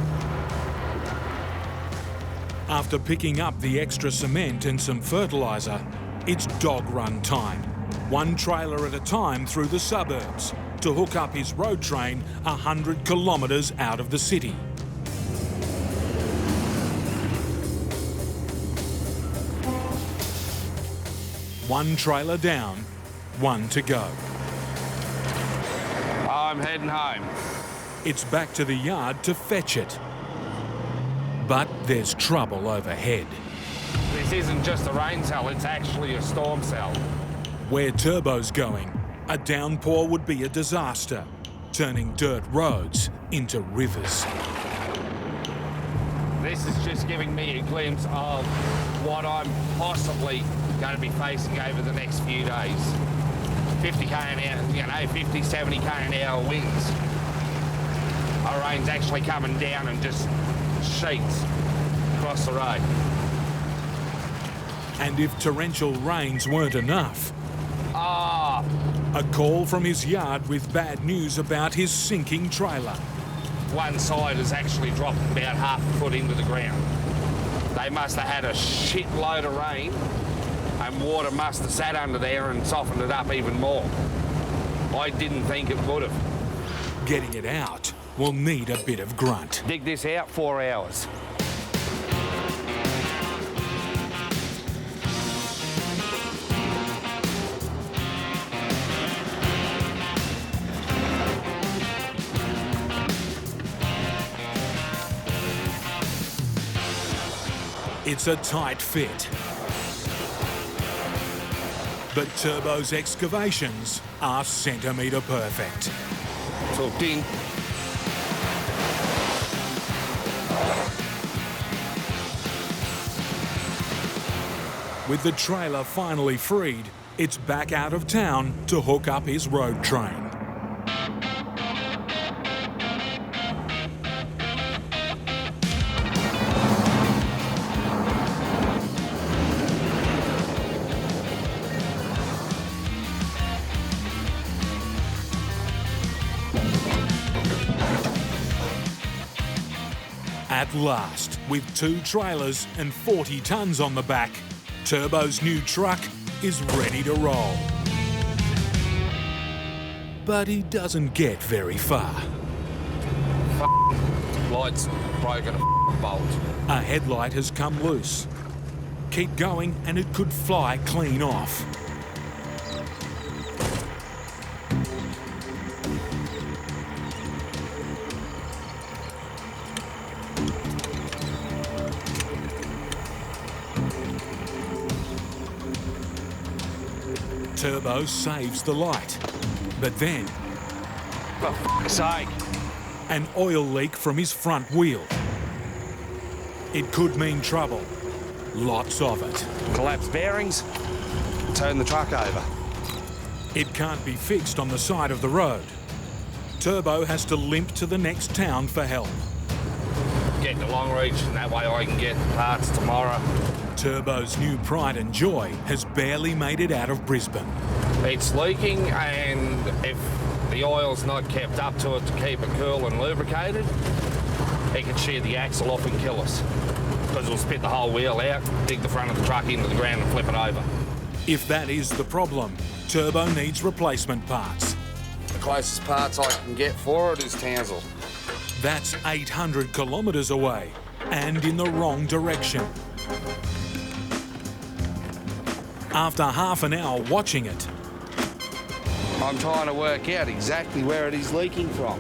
After picking up the extra cement and some fertiliser, it's dog run time. One trailer at a time through the suburbs to hook up his road train 100 kilometres out of the city. One trailer down, one to go. I'm heading home. It's back to the yard to fetch it. But there's trouble overhead. This isn't just a rain cell, it's actually a storm cell. Where Turbo's going, a downpour would be a disaster, turning dirt roads into rivers. This is just giving me a glimpse of what I'm possibly going to be facing over the next few days. 50k an hour, 50, 70k an hour winds. Our rain's actually coming down and just sheets across the road. And if torrential rains weren't enough, a call from his yard with bad news about his sinking trailer. One side has actually dropped about half a foot into the ground. They must have had a shitload of rain and water must have sat under there and softened it up even more. I didn't think it would have. Getting it out will need a bit of grunt. Dig this out, 4 hours. It's a tight fit. But Turbo's excavations are centimetre perfect. Hooked in. With the trailer finally freed, it's back out of town to hook up his road train. At last, with 2 trailers and 40 tonnes on the back, Turbo's new truck is ready to roll. But he doesn't get very far. Light's broken a bolt. A headlight has come loose. Keep going and it could fly clean off. Turbo saves the light, but then, For f***'s sake, an oil leak from his front wheel. It could mean trouble, lots of it. collapsed bearings, turn the truck over. It can't be fixed on the side of the road. Turbo has to limp to the next town for help. Get to Longreach, and that way I can get parts tomorrow. Turbo's new pride and joy has barely made it out of Brisbane. It's leaking, and if the oil's not kept up to it to keep it cool and lubricated, it could shear the axle off and kill us. Because it'll spit the whole wheel out, dig the front of the truck into the ground and flip it over. If that is the problem, Turbo needs replacement parts. The closest parts I can get for it is Townsville. That's 800 kilometres away and in the wrong direction. After half an hour watching it, I'm trying to work out exactly where it is leaking from.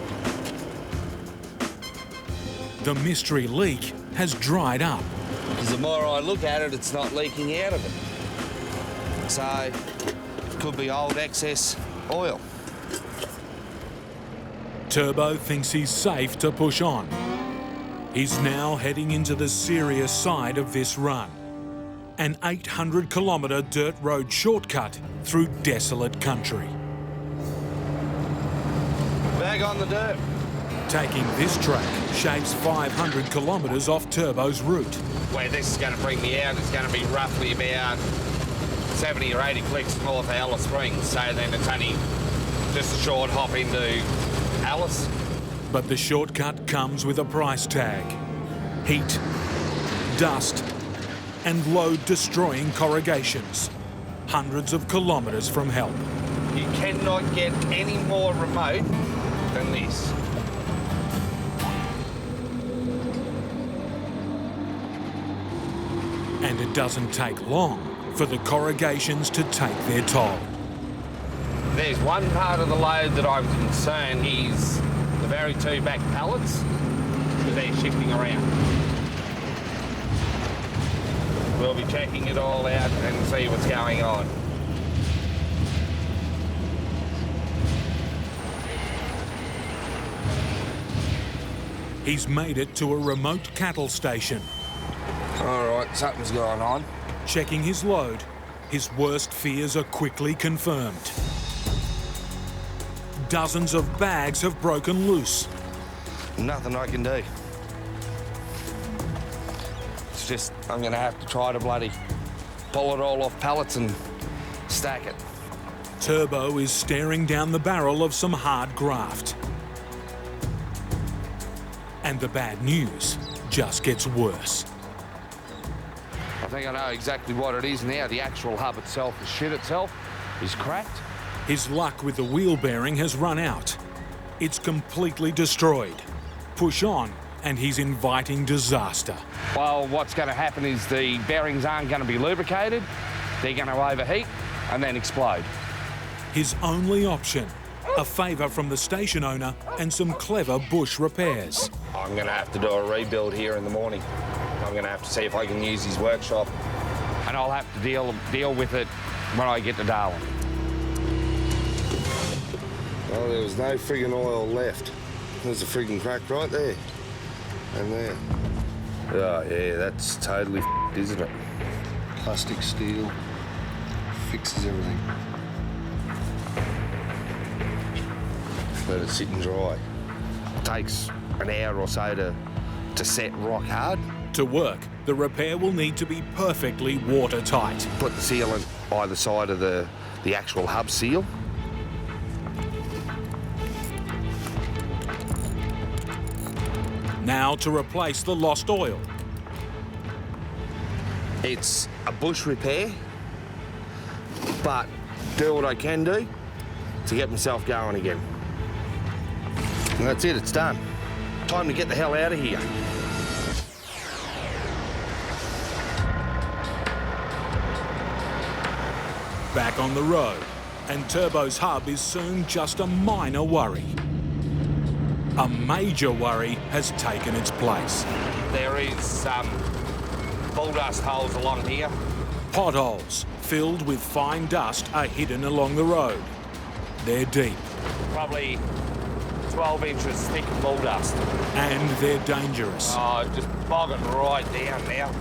The mystery leak has dried up. Because the more I look at it, it's not leaking out of it. So, it could be old excess oil. Turbo thinks he's safe to push on. He's now heading into the serious side of this run. An 800-kilometre dirt road shortcut through desolate country. Back on the dirt. Taking this track shaves 500 kilometres off Turbo's route. Where this is going to bring me out is going to be roughly about 70 or 80 clicks north of Alice Springs. So then it's only just a short hop into Alice. But the shortcut comes with a price tag. Heat, dust, and load-destroying corrugations. Hundreds of kilometres from help. You cannot get any more remote than this. And it doesn't take long for the corrugations to take their toll. There's one part of the load that I'm concerned is the very two back pallets, because they're shifting around. We'll be checking it all out and see what's going on. He's made it to a remote cattle station. All right, something's going on. Checking his load, his worst fears are quickly confirmed. Dozens of bags have broken loose. Nothing I can do. It's just, I'm gonna have to try to bloody pull it all off pallets and stack it. Turbo is staring down the barrel of some hard graft. And the bad news just gets worse. I think I know exactly what it is now. The actual hub itself, the shit itself, is cracked. His luck with the wheel bearing has run out. It's completely destroyed. Push on, and he's inviting disaster. Well, what's going to happen is the bearings aren't going to be lubricated, they're going to overheat and then explode. His only option, a favour from the station owner and some clever bush repairs. I'm going to have to do a rebuild here in the morning. I'm going to have to see if I can use his workshop, and I'll have to deal with it when I get to Darwin. Well, there was no friggin' oil left. There's a friggin' crack right there. And there. Oh, yeah, that's totally f***ed, isn't it? Plastic, steel, fixes everything. Let it sit and dry. It takes an hour or so to set rock hard. To work, the repair will need to be perfectly watertight. Put the seal on either side of the actual hub seal. Now to replace the lost oil. It's a bush repair, but do what I can do to get myself going again. And that's it, it's done. Time to get the hell out of here. Back on the road, and Turbo's hub is soon just a minor worry. A major worry has taken its place. There is some bull dust holes along here. Potholes filled with fine dust are hidden along the road. They're deep. Probably 12 inches thick of bull dust. And they're dangerous. Oh, just bogging right down now.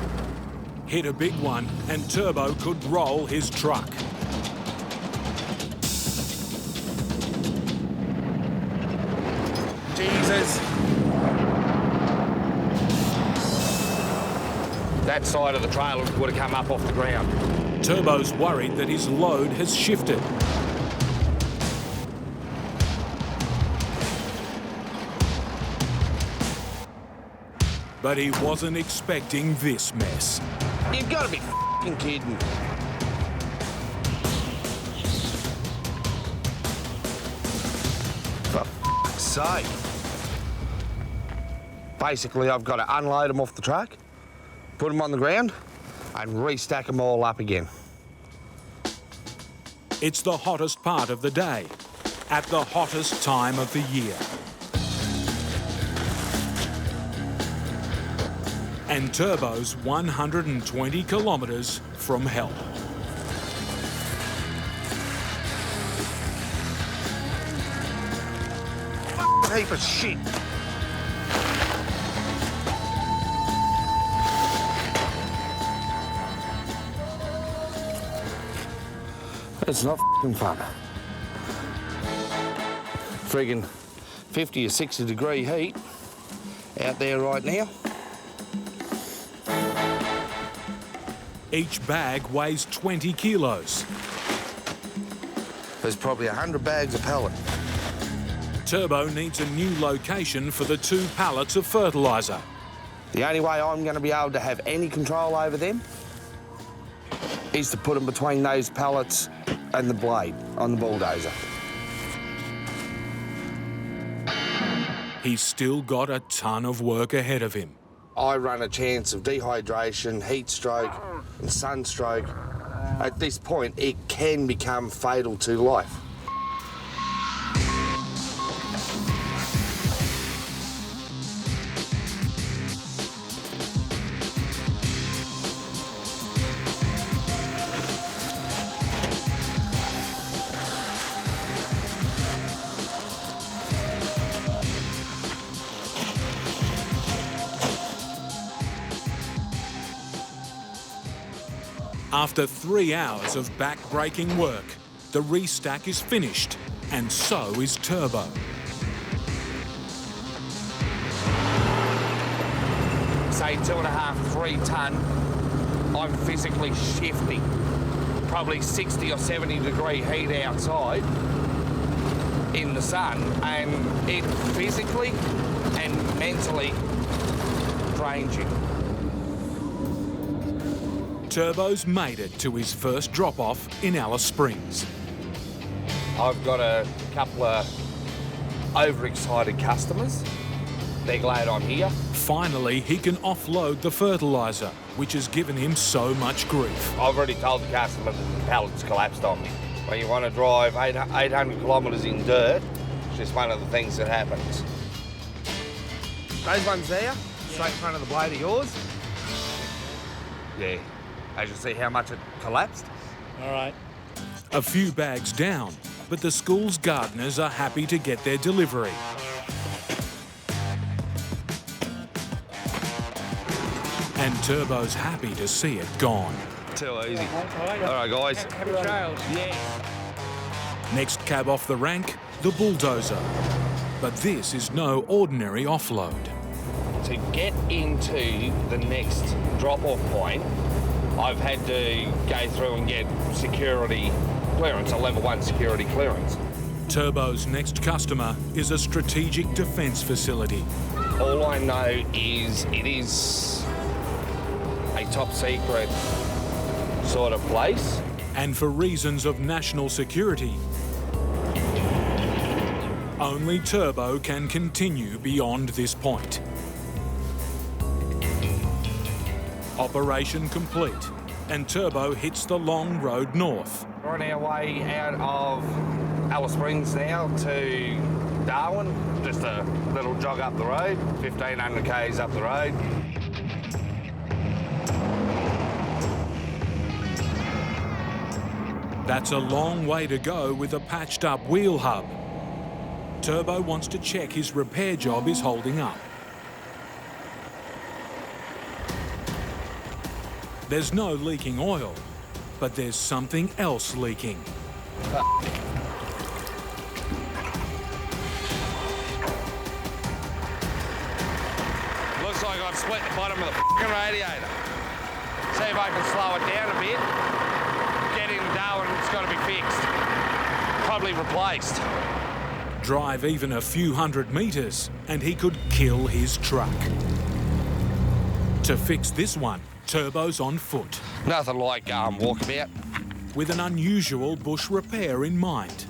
Hit a big one and Turbo could roll his truck. Jesus. That side of the trailer would have come up off the ground. Turbo's worried that his load has shifted. But he wasn't expecting this mess. You've got to be f***ing kidding. For f***'s sake. Basically, I've got to unload them off the truck, put them on the ground, and restack them all up again. It's the hottest part of the day, at the hottest time of the year. And Turbo's 120 kilometres from hell. Heap of shit. It's not f***ing fun. Friggin' 50 or 60 degree heat out there right now. Each bag weighs 20 kilos. There's probably 100 bags of pellet. Turbo needs a new location for the 2 pallets of fertiliser. The only way I'm going to be able to have any control over them is to put them between those pallets and the blade on the bulldozer. He's still got a ton of work ahead of him. I run a chance of dehydration, heat stroke and sunstroke. At this point, it can become fatal to life. After 3 hours of back-breaking work, the restack is finished, and so is Turbo. Say 2.5, 3 tonne, I'm physically shifting. Probably 60 or 70 degree heat outside in the sun, and it physically and mentally drains you. Turbo's made it to his first drop-off in Alice Springs. I've got a couple of overexcited customers. They're glad I'm here. Finally, he can offload the fertiliser, which has given him so much grief. I've already told the customer that the pallet's collapsed on me. When you want to drive 800 kilometres in dirt, it's just one of the things that happens. Those ones there, straight in front of the blade of yours. Yeah. As you see how much it collapsed. All right. A few bags down, but the school's gardeners are happy to get their delivery. And Turbo's happy to see it gone. Too easy. All right, guys. Happy trails. Yeah. Next cab off the rank, the bulldozer. But this is no ordinary offload. To get into the next drop-off point, I've had to go through and get security clearance, a level 1 security clearance. Turbo's next customer is a strategic defence facility. All I know is it is a top secret sort of place. And for reasons of national security, only Turbo can continue beyond this point. Operation complete, and Turbo hits the long road north. We're on our way out of Alice Springs now to Darwin, just a little jog up the road, 1,500 k's up the road. That's a long way to go with a patched up wheel hub. Turbo wants to check his repair job is holding up. There's no leaking oil, but there's something else leaking. Looks like I've split the bottom of the f***ing radiator. See if I can slow it down a bit. Get in Darwin, it's got to be fixed. Probably replaced. Drive even a few hundred metres and he could kill his truck. To fix this one, Turbo's on foot. Nothing like walkabout. With an unusual bush repair in mind.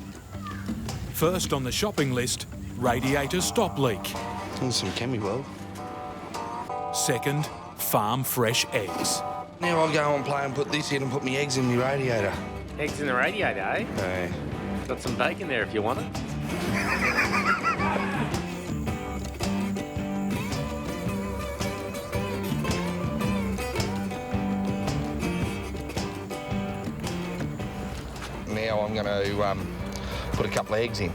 First on the shopping list, radiator stop leak. And some chemi-weld. Second, farm fresh eggs. Now I'll go and play and put this in and put my eggs in my radiator. Eggs in the radiator, eh? Hey. Got some bacon there if you want it. Now I'm going to put a couple of eggs in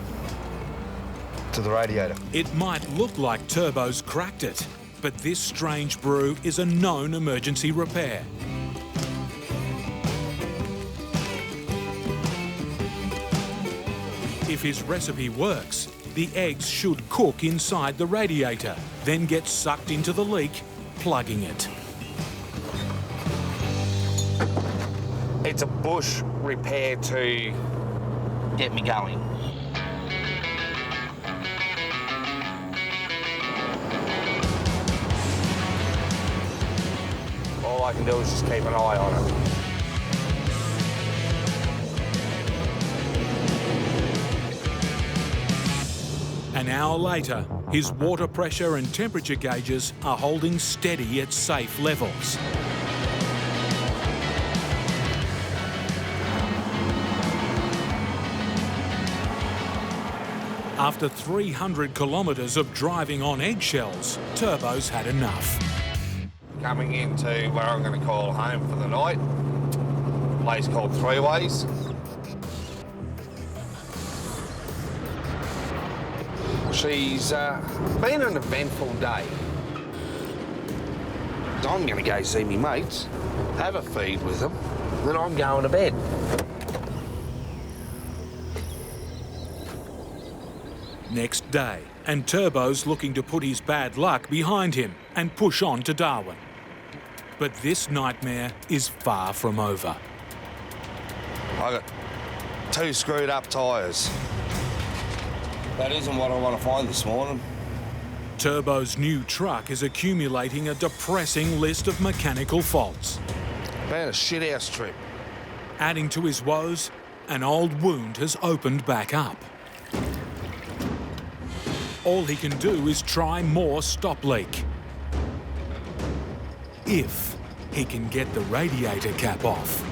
to the radiator. It might look like Turbo's cracked it, but this strange brew is a known emergency repair. If his recipe works, the eggs should cook inside the radiator, then get sucked into the leak, plugging it. It's a bush repair to get me going. All I can do is just keep an eye on it. An hour later, his water pressure and temperature gauges are holding steady at safe levels. After 300 kilometres of driving on eggshells, Turbo's had enough. Coming into where I'm going to call home for the night, a place called Three Ways. She's been an eventful day. I'm going to go see me mates, have a feed with them, then I'm going to bed. Next day, and Turbo's looking to put his bad luck behind him and push on to Darwin. But this nightmare is far from over. I got 2 screwed up tyres. That isn't what I want to find this morning. Turbo's new truck is accumulating a depressing list of mechanical faults. Been a shithouse trip. Adding to his woes, an old wound has opened back up. All he can do is try more stop leak. If he can get the radiator cap off.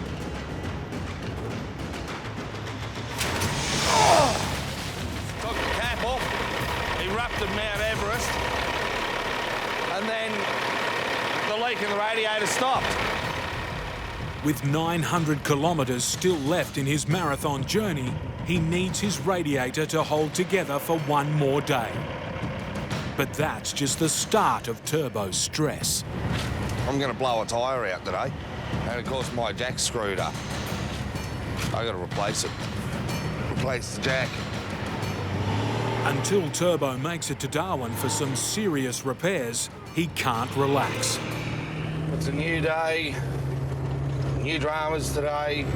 Took the cap off, erupted Mount Everest, and then the leak in the radiator stopped. With 900 kilometres still left in his marathon journey, he needs his radiator to hold together for one more day. But that's just the start of Turbo's stress. I'm going to blow a tyre out today, and of course my jack's screwed up. I got to replace it. Replace the jack. Until Turbo makes it to Darwin for some serious repairs, he can't relax. It's a new day, new dramas today.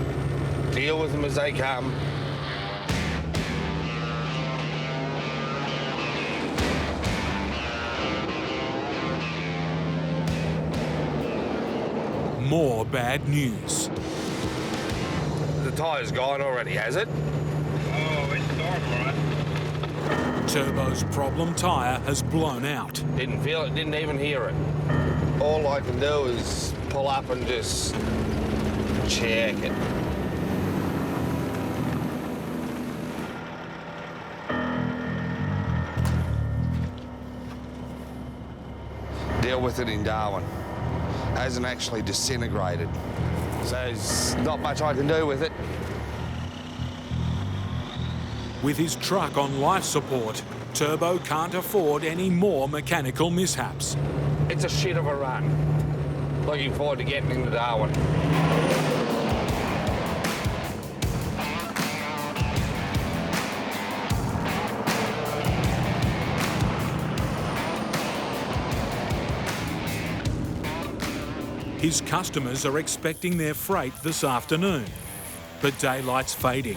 Deal with them as they come. More bad news. The tyre's gone already, has it? Oh, it's dark, right? Turbo's problem tyre has blown out. Didn't feel it, didn't even hear it. All I can do is pull up and just check it. Deal with it in Darwin. Hasn't actually disintegrated, so there's not much I can do with it. With his truck on life support, Turbo can't afford any more mechanical mishaps. It's a shit of a run. Looking forward to getting into Darwin. His customers are expecting their freight this afternoon, but daylight's fading,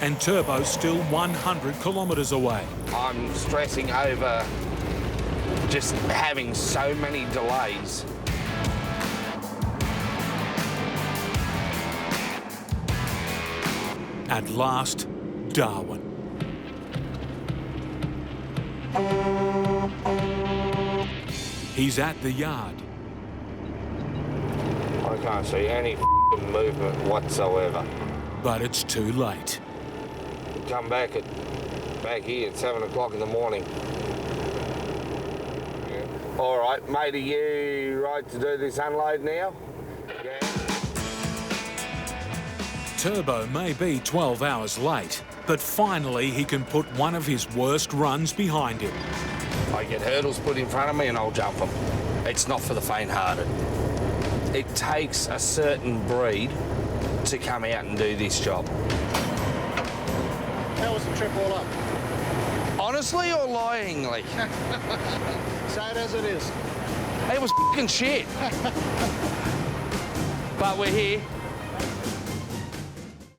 and Turbo's still 100 kilometres away. I'm stressing over just having so many delays. At last, Darwin. He's at the yard. I can't see any movement whatsoever. But it's too late. Come back at Back here at 7 o'clock in the morning. All right, mate, are you right to do this unload now? Yeah. Turbo may be 12 hours late, but finally he can put one of his worst runs behind him. I get hurdles put in front of me and I'll jump them. It's not for the faint-hearted. It takes a certain breed to come out and do this job. How was the trip all up? Honestly or lyingly? Say it as it is. It was f***ing shit. But we're here.